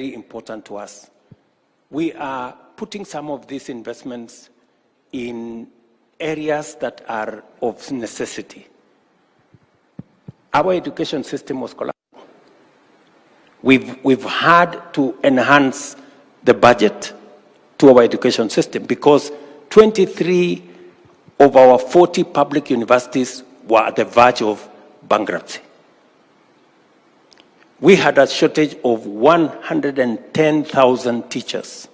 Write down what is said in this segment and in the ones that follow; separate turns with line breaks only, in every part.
very important to us. We are putting some of these investments in areas that are of necessity. Our education system was collapsing. We've had to enhance the budget to our education system because 23 of our 40 public universities were at the verge of bankruptcy. We had a shortage of 110,000 teachers.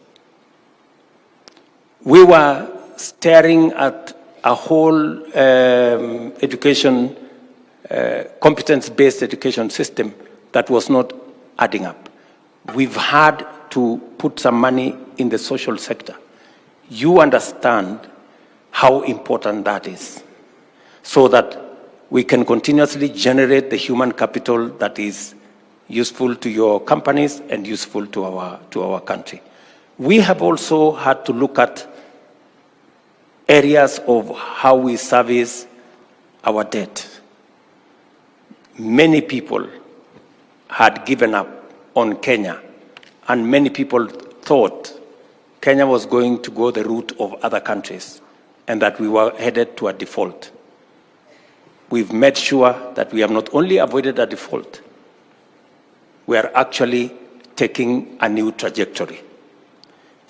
We were staring at a whole competence-based education system that was not adding up. We've had to put some money in the social sector. You understand how important that is, so that we can continuously generate the human capital that is useful to your companies and useful to our country. We have also had to look at areas of how we service our debt. Many people had given up on Kenya, and many people thought Kenya was going to go the route of other countries and that we were headed to a default. We've made sure that we have not only avoided a default, we are actually taking a new trajectory.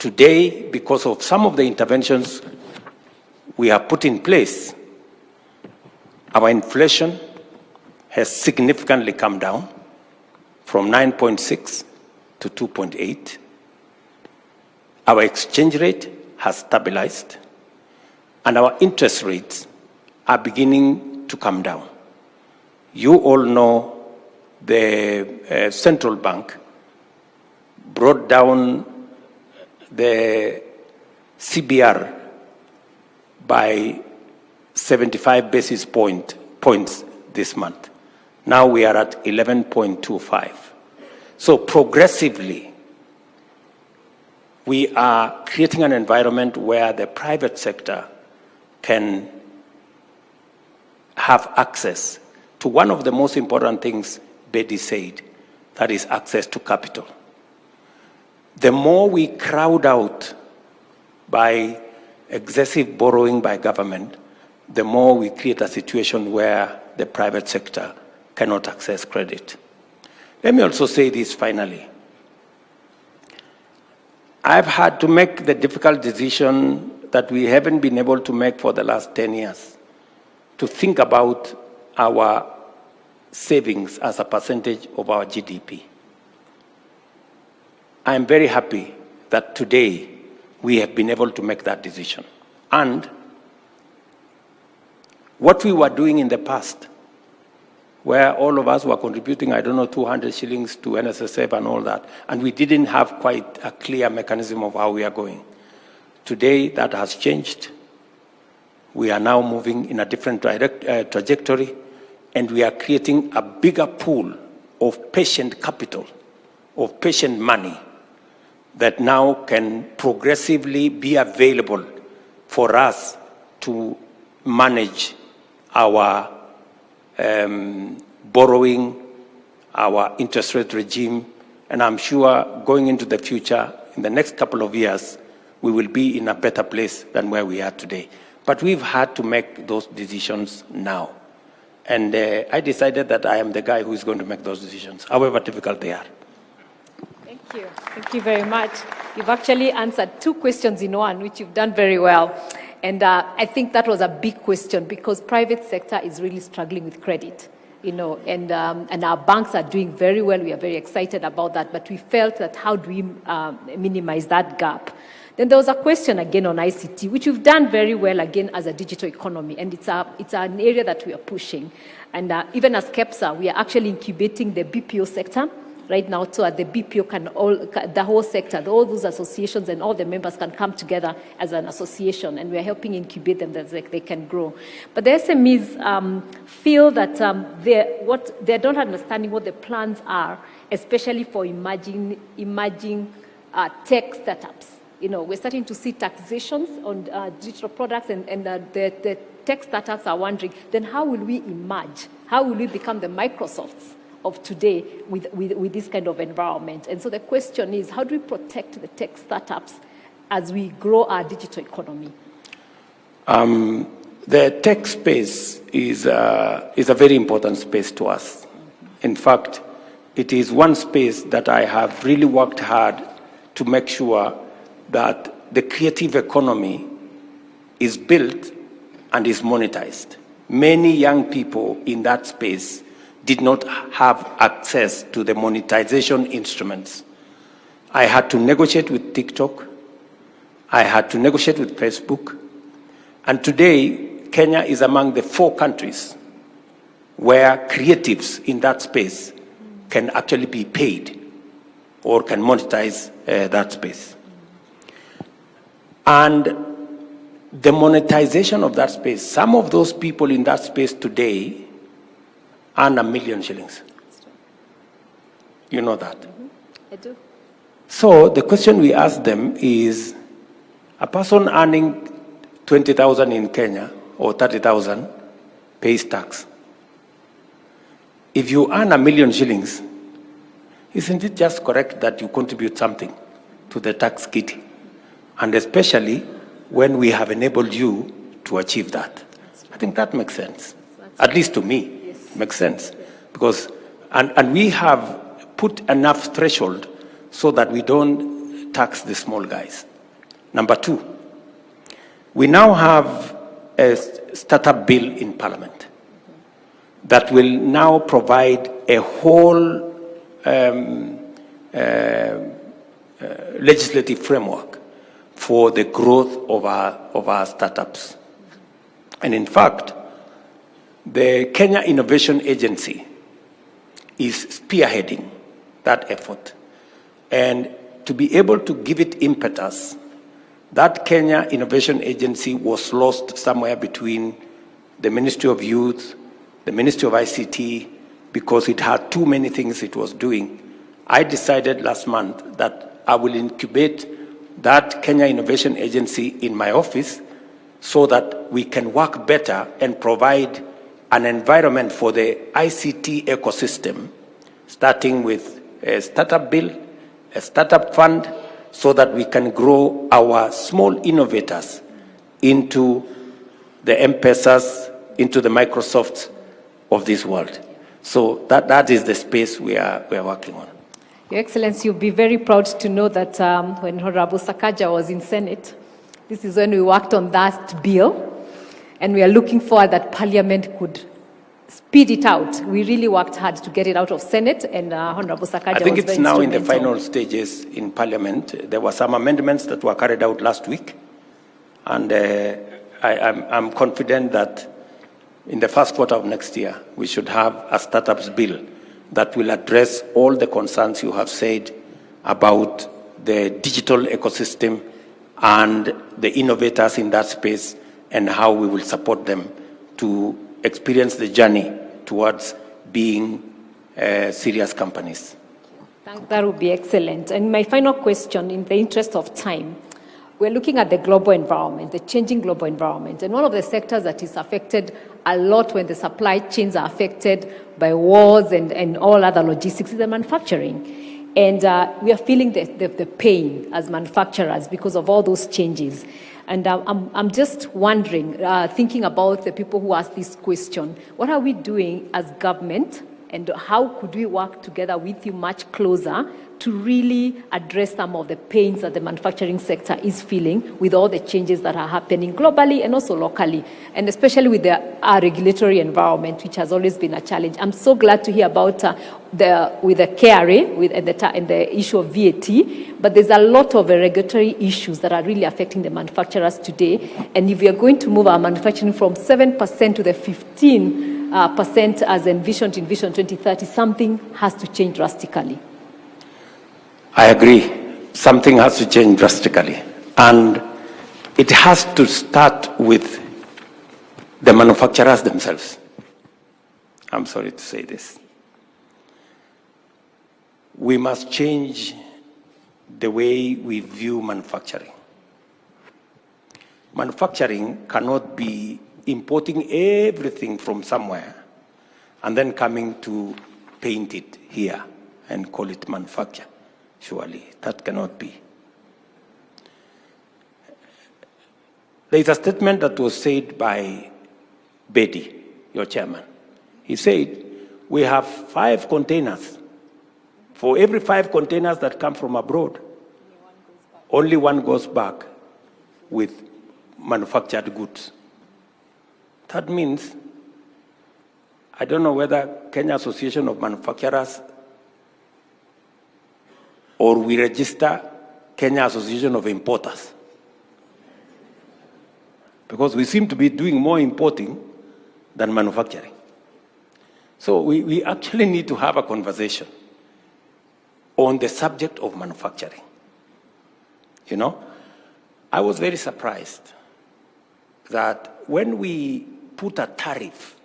Today, because of some of the interventions we have put in place, our inflation has significantly come down from 9.6 to 2.8. Our exchange rate has stabilized, and our interest rates are beginning to come down. You all know the central bank brought down the CBR by 75 basis points this month. Now we are at 11.25. So progressively, we are creating an environment where the private sector can have access to one of the most important things Betty said, that is access to capital. The more we crowd out by excessive borrowing by government, the more we create a situation where the private sector cannot access credit. Let me also say this finally. I've had to make the difficult decision that we haven't been able to make for the last 10 years, to think about our savings as a percentage of our GDP. I'm very happy that today we have been able to make that decision. And what we were doing in the past, where all of us were contributing, 200 shillings to NSSF and all that, and we didn't have quite a clear mechanism of how we are going. Today, that has changed. We are now moving in a different trajectory, and we are creating a bigger pool of patient capital, of patient money, that now can progressively be available for us to manage our borrowing, our interest rate regime, and I'm sure going into the future, in the next couple of years, we will be in a better place than where we are today. But we've had to make those decisions now. And I decided that I am the guy who is going to make those decisions, however difficult they are.
Thank you. Thank you very much. You've actually answered two questions in one, which you've done very well. And I think that was a big question because private sector is really struggling with credit, and our banks are doing very well. We are very excited about that, but we felt that how do we minimize that gap? Then there was a question again on ICT, which we've done very well again as a digital economy, and it's an area that we are pushing. And even as KEPSA, we are actually incubating the BPO sector right now, so that the BPO the whole sector, all those associations and all the members can come together as an association, and we are helping incubate them that they can grow. But the SMEs feel that they're not understanding what the plans are, especially for emerging tech startups. We're starting to see taxations on digital products, and the tech startups are wondering, then how will we emerge? How will we become the Microsofts of today with this kind of environment. And so the question is, how do we protect the tech startups as we grow our digital economy?
The tech space is a very important space to us. In fact, it is one space that I have really worked hard to make sure that the creative economy is built and is monetized. Many young people in that space did not have access to the monetization instruments. I had to negotiate with TikTok. I had to negotiate with Facebook. And today, Kenya is among the 4 countries where creatives in that space can actually be paid or can monetize that space. And the monetization of that space, some of those people in that space today earn $1 million shillings. You know that?
I do.
So the question we ask them is, a person earning 20,000 in Kenya or 30,000 pays tax. If you earn $1 million shillings, isn't it just correct that you contribute something to the tax kitty? And especially when we have enabled you to achieve that. I think that makes sense. At least to me, yes. Makes sense. Because, and we have put enough threshold so that we don't tax the small guys. Number 2, we now have a startup bill in Parliament that will now provide a whole legislative framework for the growth of our startups. And in fact, the Kenya Innovation Agency is spearheading that effort. And to be able to give it impetus, that Kenya Innovation Agency was lost somewhere between the Ministry of Youth, the Ministry of ICT, because it had too many things it was doing. I decided last month that I will incubate that Kenya Innovation Agency in my office so that we can work better and provide an environment for the ICT ecosystem, starting with a startup bill, a startup fund, so that we can grow our small innovators into the M-Pesas, into the Microsofts of this world. So that is the space we are working on.
Your Excellency, you'll be very proud to know that when Honorable Sakaja was in Senate, this is when we worked on that bill, and we are looking forward that Parliament could speed it out. We really worked hard to get it out of Senate, and Honorable Sakaja was very instrumental.
I think it's now in the final stages in Parliament. There were some amendments that were carried out last week, and I'm confident that in the first quarter of next year, we should have a startups bill that will address all the concerns you have said about the digital ecosystem and the innovators in that space and how we will support them to experience the journey towards being serious companies.
That would be excellent. And my final question, in the interest of time, we're looking at the global environment, the changing global environment. And one of the sectors that is affected a lot when the supply chains are affected by wars and all other logistics is the manufacturing. And we are feeling the pain as manufacturers because of all those changes. And I'm just wondering, thinking about the people who ask this question, what are we doing as government, and how could we work together with you much closer to really address some of the pains that the manufacturing sector is feeling with all the changes that are happening globally and also locally, and especially with our regulatory environment, which has always been a challenge. I'm so glad to hear about with the KRA and the issue of VAT, but there's a lot of regulatory issues that are really affecting the manufacturers today. And if we are going to move our manufacturing from 7% to the 15% as envisioned in Vision 2030, something has to change drastically.
I agree. Something has to change drastically. And it has to start with the manufacturers themselves. I'm sorry to say this. We must change the way we view manufacturing. Manufacturing cannot be importing everything from somewhere and then coming to paint it here and call it manufacture. Surely, that cannot be. There is a statement that was said by Betty, your chairman. He said, we have 5 containers. For every 5 containers that come from abroad, only one goes back with manufactured goods. That means, I don't know whether Kenya Association of Manufacturers or we register Kenya Association of Importers. Because we seem to be doing more importing than manufacturing. So we actually need to have a conversation on the subject of manufacturing. You know, I was very surprised that when we put a tariff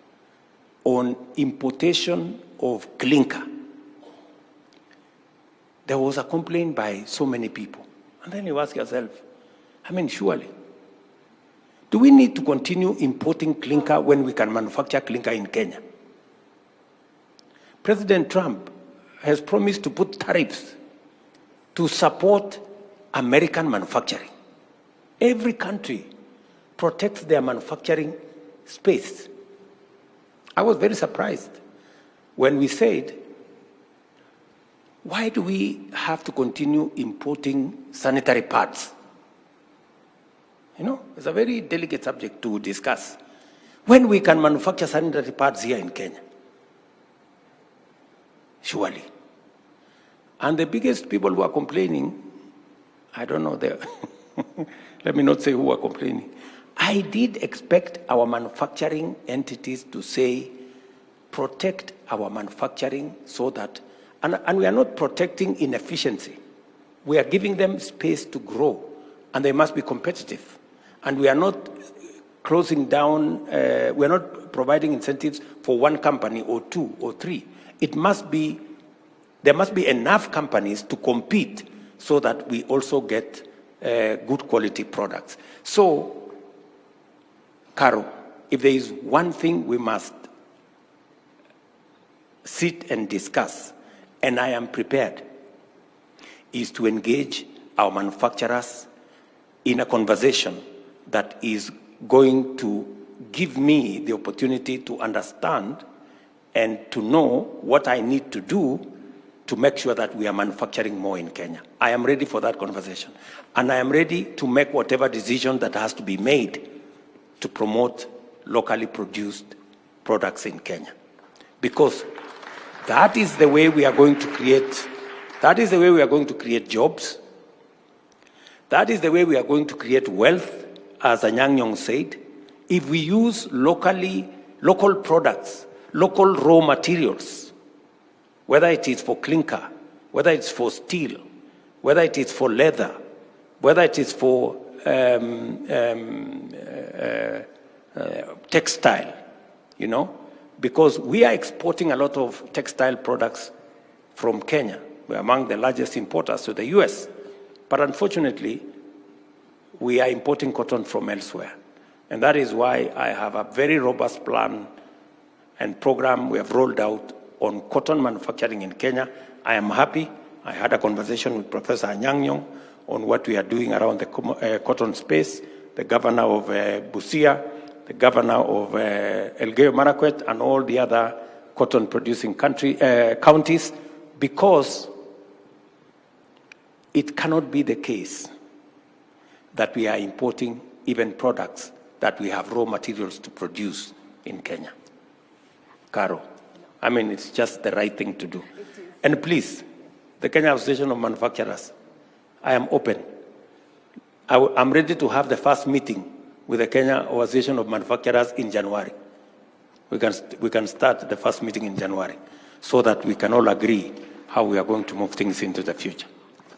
on importation of clinker, there was a complaint by so many people. And then you ask yourself, I mean, surely, do we need to continue importing clinker when we can manufacture clinker in Kenya? President Trump has promised to put tariffs to support American manufacturing. Every country protects their manufacturing space. I was very surprised when we said, why do we have to continue importing sanitary pads? You know, it's a very delicate subject to discuss. When we can manufacture sanitary pads here in Kenya, surely. And the biggest people who are complaining, I don't know, let me not say who are complaining. I did expect our manufacturing entities to say, protect our manufacturing so that, and we are not protecting inefficiency. We are giving them space to grow, and they must be competitive. And we are not closing down, we are not providing incentives for one company or 2 or 3. It must be, there must be enough companies to compete so that we also get good quality products. So, Caro, if there is one thing we must sit and discuss, and I am prepared, is to engage our manufacturers in a conversation that is going to give me the opportunity to understand and to know what I need to do to make sure that we are manufacturing more in Kenya. I am ready for that conversation. And I am ready to make whatever decision that has to be made to promote locally produced products in Kenya. Because that is the way we are going to create, that is the way we are going to create jobs. That is the way we are going to create wealth, as Anyang' Nyong'o said. If we use local products, local raw materials, whether it is for clinker, whether it's for steel, whether it is for leather, whether it is for textile, you know, because we are exporting a lot of textile products from Kenya. We're among the largest importers to the US. But unfortunately, we are importing cotton from elsewhere. And that is why I have a very robust plan and program we have rolled out on cotton manufacturing in Kenya. I am happy. I had a conversation with Professor Anyang' Nyong'o on what we are doing around the cotton space, the governor of Busia, the governor of Elgeyo Marakwet, and all the other cotton-producing counties, because it cannot be the case that we are importing even products that we have raw materials to produce in Kenya. Caro, I mean, it's just the right thing to do. And please, the Kenya Association of Manufacturers, I am open. I'm ready to have the first meeting with the Kenya Association of Manufacturers in January. We can start the first meeting in January so that we can all agree how we are going to move things into the future.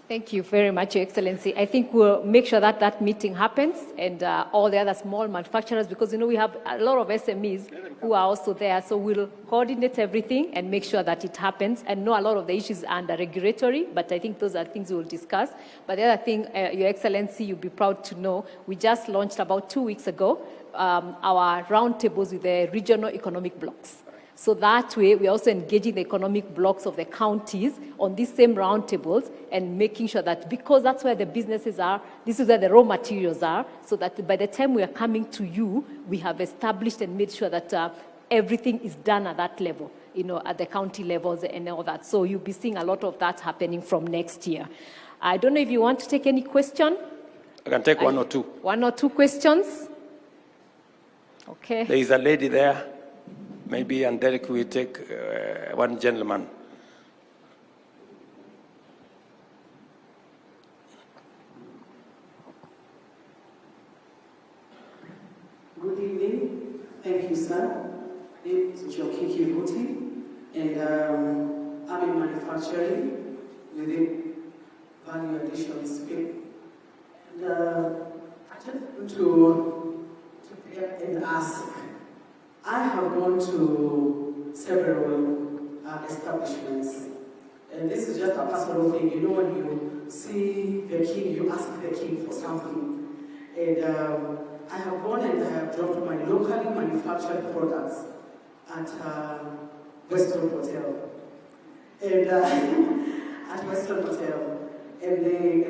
Thank you very much, Your Excellency. I think we'll make sure that that meeting happens, and all the other small manufacturers, because, you know, we have a lot of SMEs who are also there. So we'll coordinate everything and make sure that it happens. And know a lot of the issues are under regulatory, but I think those are things we'll discuss. But the other thing, Your Excellency, you'll be proud to know, we just launched about 2 weeks ago our roundtables with the regional economic blocks. So that way, we're also engaging the economic blocks of the counties on these same roundtables and making sure that, because that's where the businesses are, this is where the raw materials are, so that by the time we are coming to you, we have established and made sure that everything is done at that level, at the county levels and all that. So you'll be seeing a lot of that happening from next year. I don't know if you want to take any question.
I can take one or two.
One or two questions? Okay.
There is a lady there. Maybe, and Derek will take one gentleman.
Good evening. Thank you, sir. It's Ruto, and I'm in manufacturing within value addition space. And I just want to and ask. I have gone to several establishments, and this is just a personal thing. You know, when you see the king, you ask the king for something. And I have gone and I have dropped my locally manufactured products at Western Hotel. And at Western Hotel. And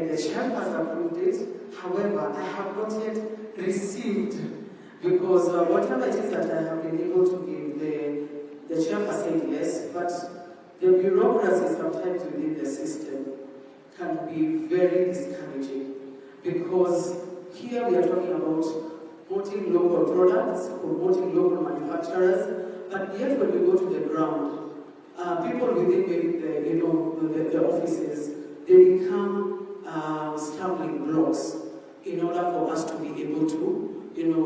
the chef has approved it. However, I have not yet received, because whatever it is that I have been able to give, the chef has said yes, but the bureaucracy sometimes within the system can be very discouraging, because here we are talking about promoting local products, promoting local manufacturers, but yet when we go to the ground, people within the offices, they become stumbling blocks in order for us to be able to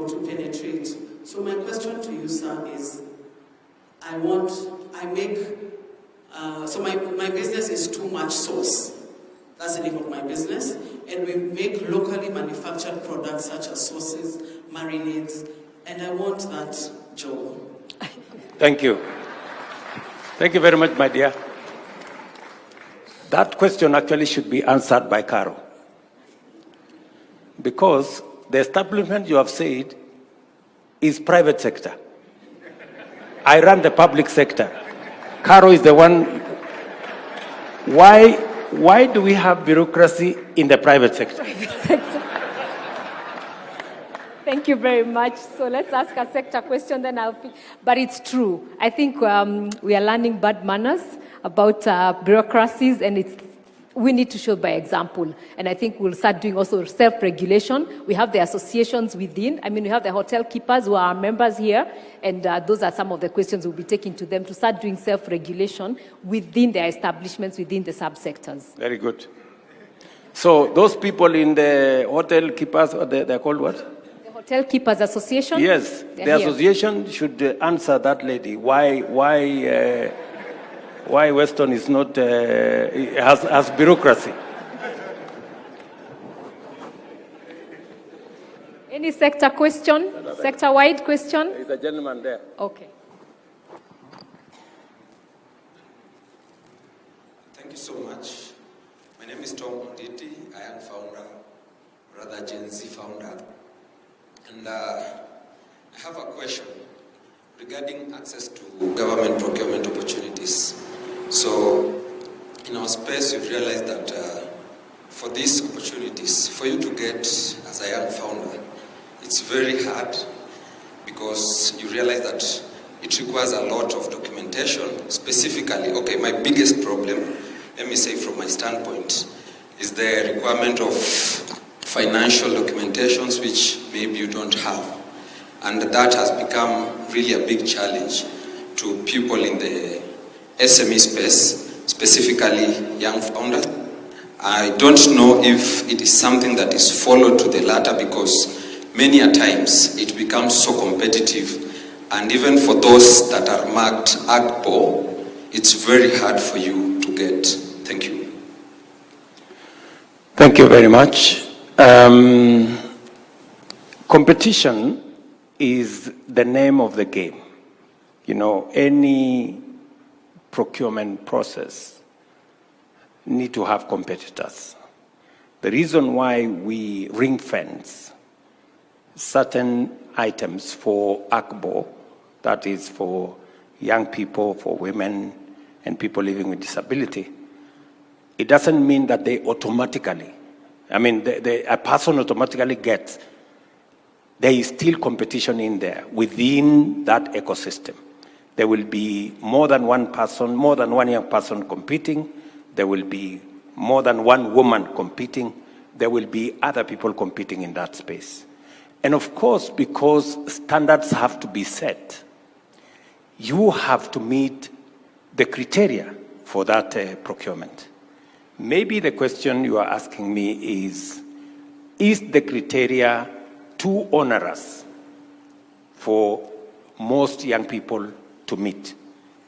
to penetrate. So my question to you, sir, is, so my business is Too Much Sauce. That's the name of my business. And we make locally manufactured products such as sauces, marinades, and I want that job.
Thank you. Thank you very much, my dear. That question actually should be answered by Carol. Because the establishment you have said is private sector. I run the public sector. Caro is the one. Why do we have bureaucracy in the private sector?
Thank you very much. So let's ask a sector question, then but it's true. I think we are learning bad manners about bureaucracies, and we need to show by example. And I think we'll start doing also self-regulation. We have the associations within. I mean, we have the hotel keepers who are our members here, and those are some of the questions we'll be taking to them to start doing self-regulation within their establishments, within the subsectors.
Very good. So those people in the hotel keepers, they're called what?
The Hotel Keepers Association?
Yes, the association should answer that lady. Why Western is not, has bureaucracy.
Any sector question? Sector-wide question?
There's a gentleman there.
Okay.
Thank you so much. My name is Tom Onditi. I am founder, rather Gen Z founder. And I have a question regarding access to government procurement opportunities. So, in our space, we've realized that for these opportunities, for you to get as a young founder, it's very hard, because you realize that it requires a lot of documentation. Specifically, okay, my biggest problem, let me say from my standpoint, is the requirement of financial documentations which maybe you don't have. And that has become really a big challenge to people in the SME space, specifically young founders. I don't know if it is something that is followed to the latter, because many a times it becomes so competitive, and even for those that are marked AGPO, it's very hard for you to get. Thank you.
Thank you very much. Competition is the name of the game. You know, any procurement process need to have competitors. The reason why we ring fence certain items for ACBO, that is for young people, for women, and people living with disability, it doesn't mean that they automatically, a person automatically gets. There is still competition in there within that ecosystem. There will be more than one person, more than one young person competing. There will be more than one woman competing. There will be other people competing in that space. And of course, because standards have to be set, you have to meet the criteria for that procurement. Maybe the question you are asking me is the criteria too onerous for most young people to meet?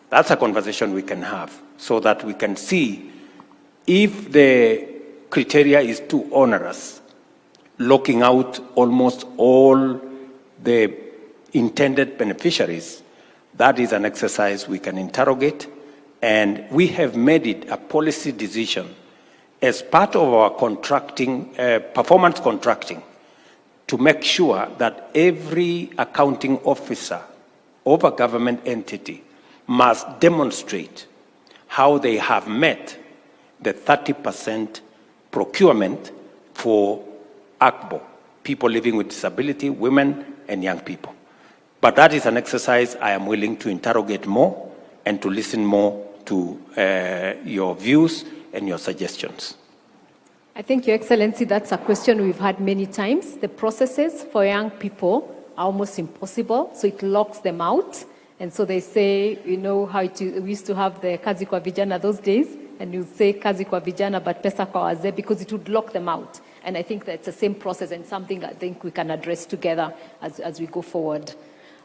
That's a conversation we can have so that we can see if the criteria is too onerous, locking out almost all the intended beneficiaries. That is an exercise we can interrogate, and we have made it a policy decision as part of our contracting, performance contracting, to make sure that every accounting officer of a government entity must demonstrate how they have met the 30% procurement for ACBO, people living with disability, women and young people. But that is an exercise I am willing to interrogate more and to listen more to your views and your suggestions.
I think, Your Excellency, that's a question we've had many times. The processes for young people are almost impossible, so it locks them out. And so they say, you know how we used to have the kazi kwa vijana those days, and you say kazi kwa vijana but pesa kwa wazee, because it would lock them out. And I think that's the same process and something I think we can address together as we go forward.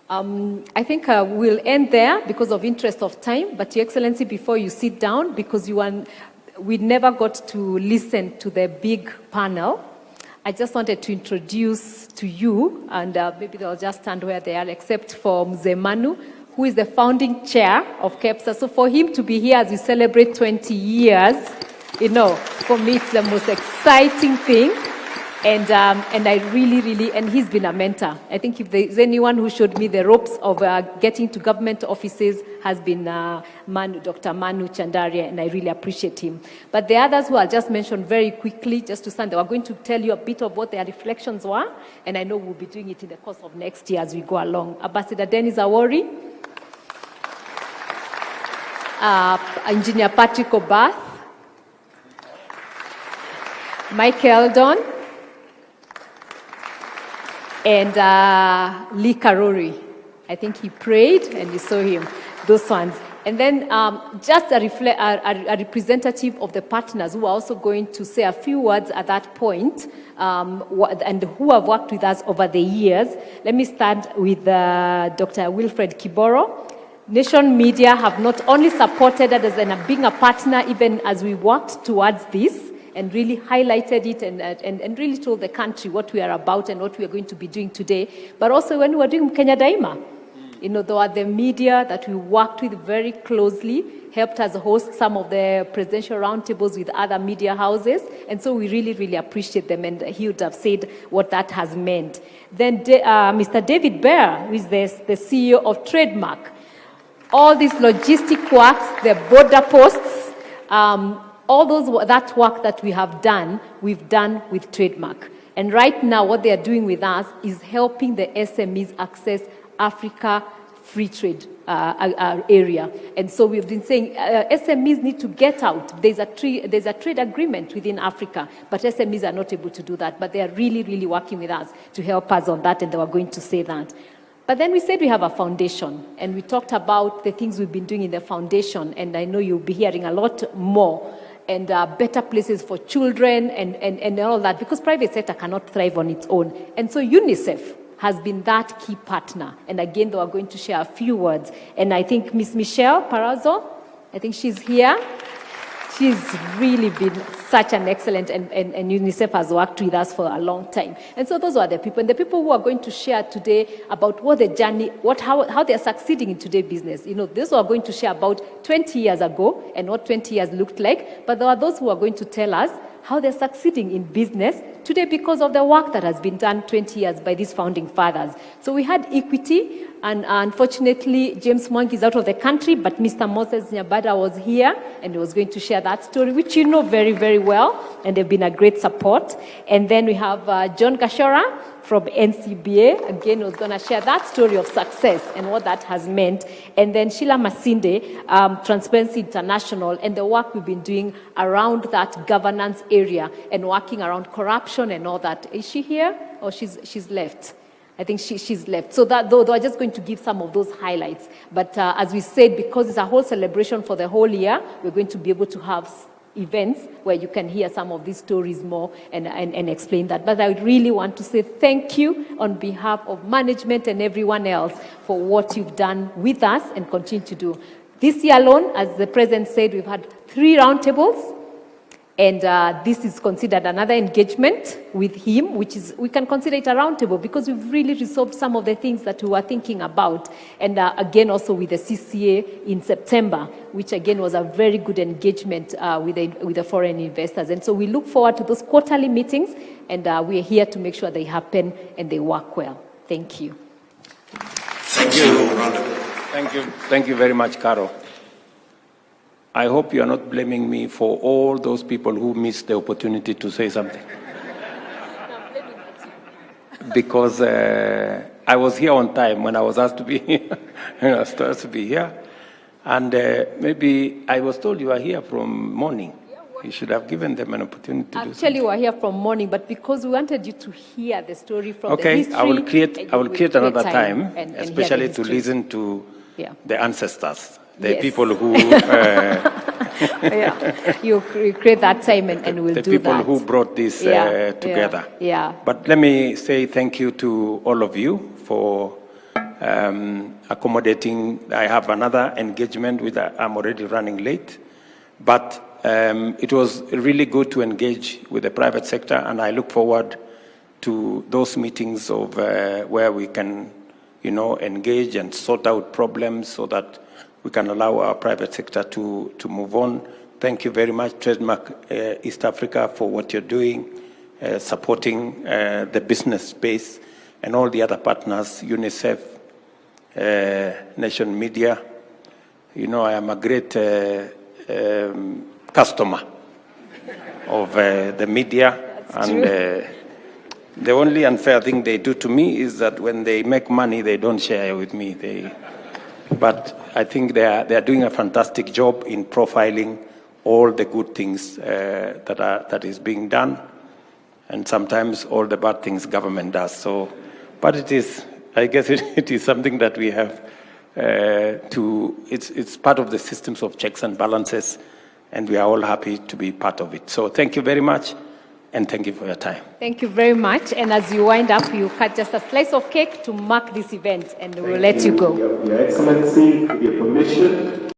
I think we'll end there because of interest of time, but Your Excellency, before you sit down, because we never got to listen to the big panel, I just wanted to introduce to you, and maybe they'll just stand where they are, except for Mzee Manu, who is the founding chair of KEPSA. So for him to be here as we celebrate 20 years, you know, for me it's the most exciting thing. And I really, and he's been a mentor. I think if there's anyone who showed me the ropes of getting to government offices has been Dr. Manu Chandaria, and I really appreciate him. But the others who I'll just mention very quickly, just to stand, they were going to tell you a bit of what their reflections were, and I know we'll be doing it in the course of next year as we go along. Ambassador Dennis Awori, Engineer Patrick Obath, Mike Eldon, and Lee Karori. I think he prayed and you saw him, those ones. And then just a representative of the partners who are also going to say a few words at that point, and who have worked with us over the years. Let me start with Dr. Wilfred Kiboro. Nation Media have not only supported us as being a partner even as we worked towards this, and really highlighted it and really told the country what we are about and what we are going to be doing today. But also when we were doing Kenya Daima, you know, there were the media that we worked with very closely, helped us host some of the presidential roundtables with other media houses. And so we really appreciate them, and he would have said what that has meant. Then Mr. David Bear, who is the CEO of Trademark. All these logistic works, the border posts, all that work that we have done, we've done with Trademark. And right now, what they are doing with us is helping the SMEs access Africa free trade area. And so we've been saying SMEs need to get out. There's a trade agreement within Africa, but SMEs are not able to do that. But they are really working with us to help us on that, and they were going to say that. But then we said we have a foundation, and we talked about the things we've been doing in the foundation, and I know you'll be hearing a lot more, and better places for children and all that, because private sector cannot thrive on its own. And so UNICEF has been that key partner. And again, they are going to share a few words. And I think Miss Michelle Parazzo, I think she's here. She's really been such an excellent, and UNICEF has worked with us for a long time. And so those are the people, and the people who are going to share today about what the journey, how they are succeeding in today's business. You know, those are going to share about 20 years ago and what 20 years looked like, but there are those who are going to tell us how they're succeeding in business today because of the work that has been done 20 years by these founding fathers. So we had equity, And unfortunately, James Mwangi is out of the country, but Mr. Moses Nyabada was here, and he was going to share that story, which you know very, very well, and they've been a great support. And then we have John Kashora from NCBA, again, who's going to share that story of success and what that has meant. And then Sheila Masinde, Transparency International, and the work we've been doing around that governance area and working around corruption and all that. Is she here? Or she's left? I think she's left. So that, though I'm just going to give some of those highlights. But as we said, because it's a whole celebration for the whole year, we're going to be able to have events where you can hear some of these stories more and explain that. But I would really want to say thank you on behalf of management and everyone else for what you've done with us and continue to do. This year alone, as the President said, we've had 3 roundtables. And this is considered another engagement with him, which is, we can consider it a roundtable because we've really resolved some of the things that we were thinking about. And again, also with the CCA in September, which again was a very good engagement with the foreign investors. And so we look forward to those quarterly meetings, and we're here to make sure they happen and they work well. Thank you.
Thank you.
Thank you. Thank you very much, Carol. I hope you are not blaming me for all those people who missed the opportunity to say something. Because I was here on time when I was asked to be here. I was asked to be here. And maybe I was told you are here from morning. You should have given them an opportunity to do something.
Actually, we're here from morning, but because we wanted you to hear the story from the history.
Okay, I will create another time, especially to listen to the ancestors. The people who...
you create that time and we'll do that.
The people who brought this together. But let me say thank you to all of you for accommodating. I have another engagement with, I'm already running late. But it was really good to engage with the private sector, and I look forward to those meetings of where we can, engage and sort out problems so that we can allow our private sector to move on. Thank you very much, Trademark East Africa, for what you're doing, supporting the business space, and all the other partners, UNICEF, Nation Media. I am a great customer of the media.
That's
and
true.
The only unfair thing they do to me is that when they make money, they don't share with me. But I think they are doing a fantastic job in profiling all the good things that is being done, and sometimes all the bad things government does. So, but it is, I guess, it is something that we have it's part of the systems of checks and balances, and we are all happy to be part of it. So, thank you very much. And thank you for your time.
Thank you very much. And as you wind up, you cut just a slice of cake to mark this event, and we'll let you go.
Your Excellency, with your permission,